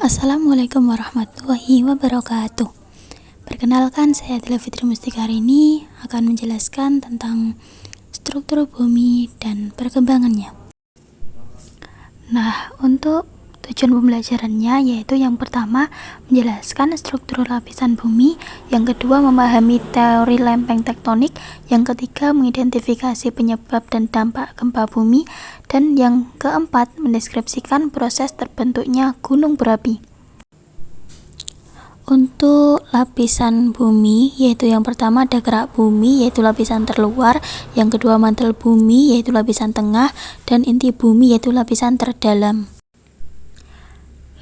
Assalamualaikum warahmatullahi wabarakatuh. Perkenalkan, saya Adila Fitri Mustika. Hari ini akan menjelaskan tentang struktur bumi dan perkembangannya. Nah, untuk tujuan pembelajarannya yaitu yang pertama menjelaskan struktur lapisan bumi, yang kedua memahami teori lempeng tektonik, yang ketiga mengidentifikasi penyebab dan dampak gempa bumi, dan yang keempat mendeskripsikan proses terbentuknya gunung berapi. Untuk lapisan bumi, yaitu yang pertama ada kerak bumi, yaitu lapisan terluar, yang kedua mantel bumi, yaitu lapisan tengah, dan inti bumi, yaitu lapisan terdalam.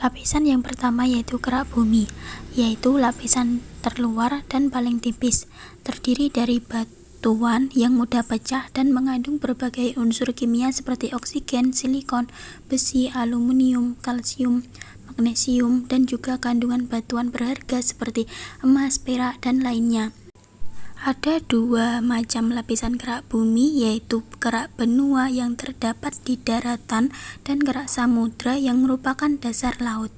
Lapisan yang pertama yaitu kerak bumi, yaitu lapisan terluar dan paling tipis, terdiri dari batuan yang mudah pecah dan mengandung berbagai unsur kimia seperti oksigen, silikon, besi, aluminium, kalsium, magnesium, dan juga kandungan batuan berharga seperti emas, perak, dan lainnya. Ada dua macam lapisan kerak bumi, yaitu kerak benua yang terdapat di daratan dan kerak samudra yang merupakan dasar laut.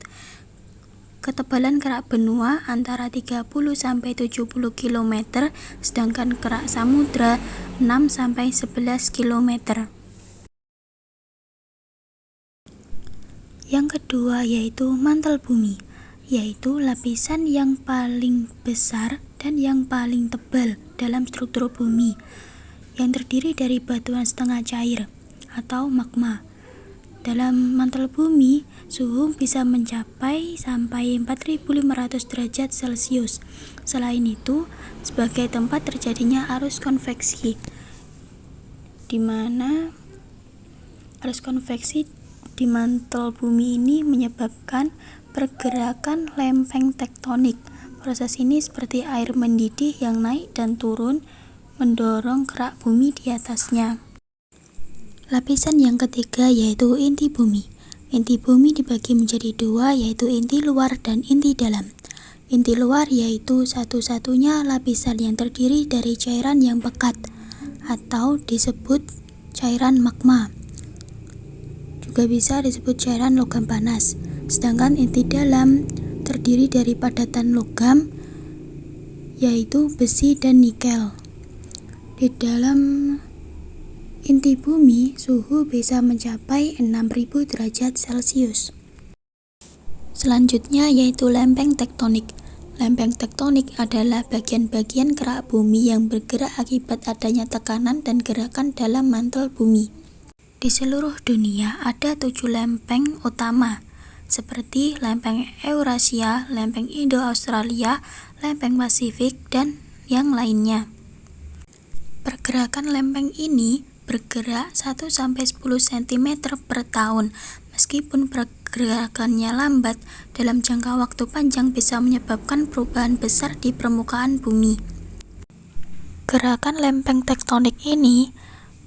Ketebalan kerak benua antara 30-70 km, sedangkan kerak samudra 6-11 km. Yang kedua yaitu mantel bumi, yaitu lapisan yang paling besar dan yang paling tebal dalam struktur bumi, yang terdiri dari batuan setengah cair atau magma. Dalam mantel bumi, suhu bisa mencapai sampai 4.500 derajat Celcius. Selain itu, sebagai tempat terjadinya arus konveksi, di mana arus konveksi di mantel bumi ini menyebabkan pergerakan lempeng tektonik. Proses ini seperti air mendidih yang naik dan turun mendorong kerak bumi di atasnya. Lapisan yang ketiga yaitu inti bumi. Inti bumi dibagi menjadi dua, yaitu inti luar dan inti dalam. Inti luar yaitu satu-satunya lapisan yang terdiri dari cairan yang pekat atau disebut cairan magma. Juga bisa disebut cairan logam panas. Sedangkan inti dalam terdiri dari padatan logam, yaitu besi dan nikel. Di dalam inti bumi, suhu bisa mencapai 6.000 derajat Celcius. Selanjutnya yaitu lempeng tektonik. Lempeng tektonik adalah bagian-bagian kerak bumi yang bergerak akibat adanya tekanan dan gerakan dalam mantel bumi. Di seluruh dunia ada 7 lempeng utama, seperti lempeng Eurasia, lempeng Indo-Australia, lempeng Pasifik, dan yang lainnya. Pergerakan lempeng ini bergerak 1-10 cm per tahun. Meskipun pergerakannya lambat, dalam jangka waktu panjang bisa menyebabkan perubahan besar di permukaan bumi. Gerakan lempeng tektonik ini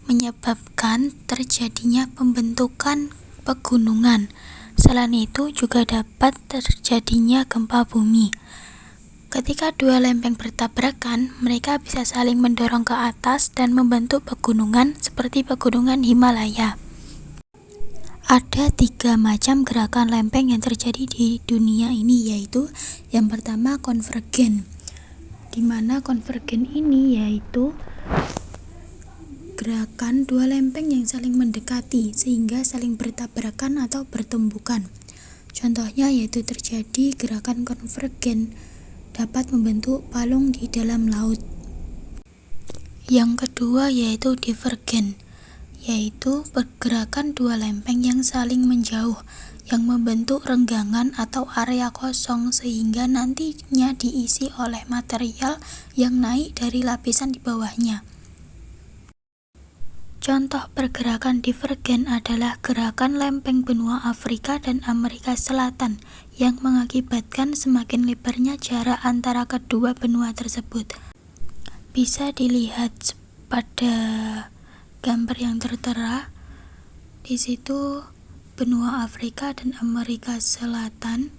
menyebabkan terjadinya pembentukan pegunungan. Selain itu juga dapat terjadinya gempa bumi. Ketika dua lempeng bertabrakan, mereka bisa saling mendorong ke atas dan membentuk pegunungan seperti pegunungan Himalaya. Ada 3 macam gerakan lempeng yang terjadi di dunia ini, yaitu yang pertama konvergen, di mana konvergen ini yaitu gerakan dua lempeng yang saling mendekati sehingga saling bertabrakan atau bertumbukan. Contohnya yaitu terjadi gerakan konvergen dapat membentuk palung di dalam laut. Yang kedua yaitu divergen, yaitu pergerakan dua lempeng yang saling menjauh yang membentuk renggangan atau area kosong sehingga nantinya diisi oleh material yang naik dari lapisan di bawahnya. Contoh pergerakan divergen adalah gerakan lempeng benua Afrika dan Amerika Selatan yang mengakibatkan semakin lebarnya jarak antara kedua benua tersebut. Bisa dilihat pada gambar yang tertera. Di situ benua Afrika dan Amerika Selatan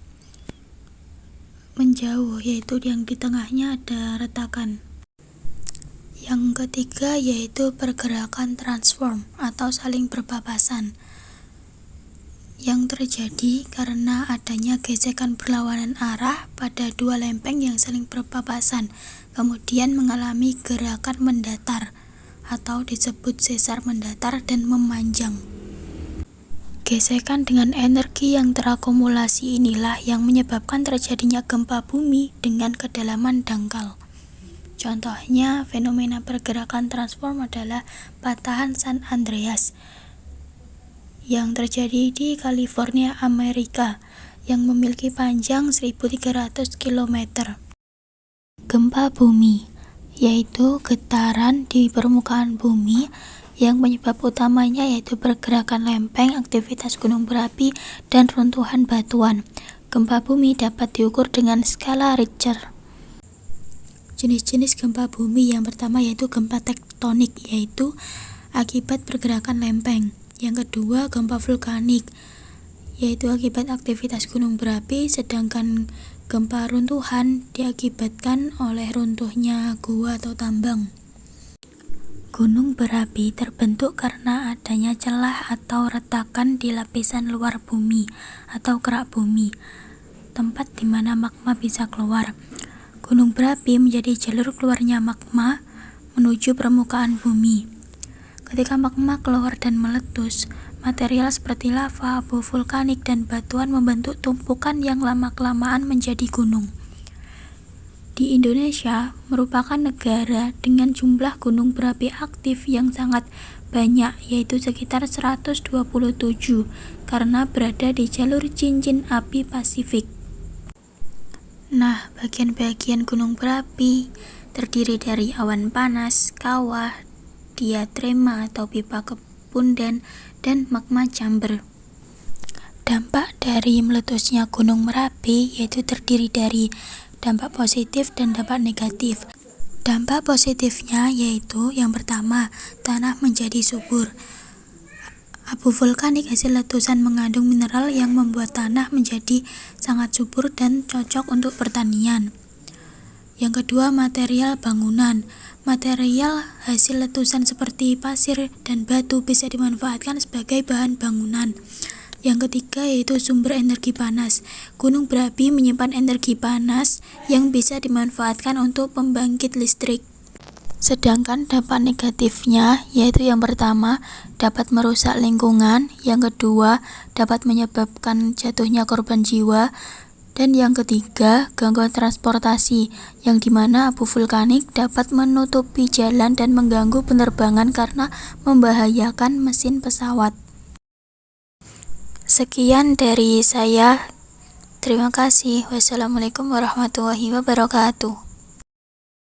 menjauh, yaitu yang di tengahnya ada retakan. Yang ketiga yaitu pergerakan transform atau saling berpapasan. yang terjadi karena adanya gesekan berlawanan arah pada dua lempeng yang saling berpapasan, kemudian mengalami gerakan mendatar atau disebut sesar mendatar dan memanjang. Gesekan dengan energi yang terakumulasi inilah yang menyebabkan terjadinya gempa bumi dengan kedalaman dangkal. Contohnya, fenomena pergerakan transform adalah patahan San Andreas yang terjadi di California, Amerika, yang memiliki panjang 1.300 km. Gempa bumi, yaitu getaran di permukaan bumi yang penyebab utamanya yaitu pergerakan lempeng, aktivitas gunung berapi, dan runtuhan batuan. Gempa bumi dapat diukur dengan skala Richter. Jenis-jenis gempa bumi yang pertama yaitu gempa tektonik, yaitu akibat pergerakan lempeng. Yang kedua, gempa vulkanik, yaitu akibat aktivitas gunung berapi, sedangkan gempa runtuhan diakibatkan oleh runtuhnya gua atau tambang. Gunung berapi terbentuk karena adanya celah atau retakan di lapisan luar bumi atau kerak bumi, tempat di mana magma bisa keluar. Gunung berapi menjadi jalur keluarnya magma menuju permukaan bumi. Ketika magma keluar dan meletus, material seperti lava, abu vulkanik, dan batuan membentuk tumpukan yang lama-kelamaan menjadi gunung. Di Indonesia merupakan negara dengan jumlah gunung berapi aktif yang sangat banyak, yaitu sekitar 127 karena berada di jalur cincin api Pasifik. Nah, bagian-bagian gunung berapi terdiri dari awan panas, kawah, diatrema atau pipa kepundan, dan magma chamber. Dampak dari meletusnya gunung Merapi yaitu terdiri dari dampak positif dan dampak negatif. Dampak positifnya yaitu yang pertama, tanah menjadi subur. Abu vulkanik hasil letusan mengandung mineral yang membuat tanah menjadi sangat subur dan cocok untuk pertanian. Yang kedua, material bangunan. Material hasil letusan seperti pasir dan batu bisa dimanfaatkan sebagai bahan bangunan. Yang ketiga yaitu sumber energi panas. Gunung berapi menyimpan energi panas yang bisa dimanfaatkan untuk pembangkit listrik. Sedangkan dampak negatifnya yaitu yang pertama dapat merusak lingkungan, yang kedua dapat menyebabkan jatuhnya korban jiwa, dan yang ketiga gangguan transportasi yang dimana abu vulkanik dapat menutupi jalan dan mengganggu penerbangan karena membahayakan mesin pesawat. Sekian dari saya. Terima kasih. Wassalamualaikum warahmatullahi wabarakatuh.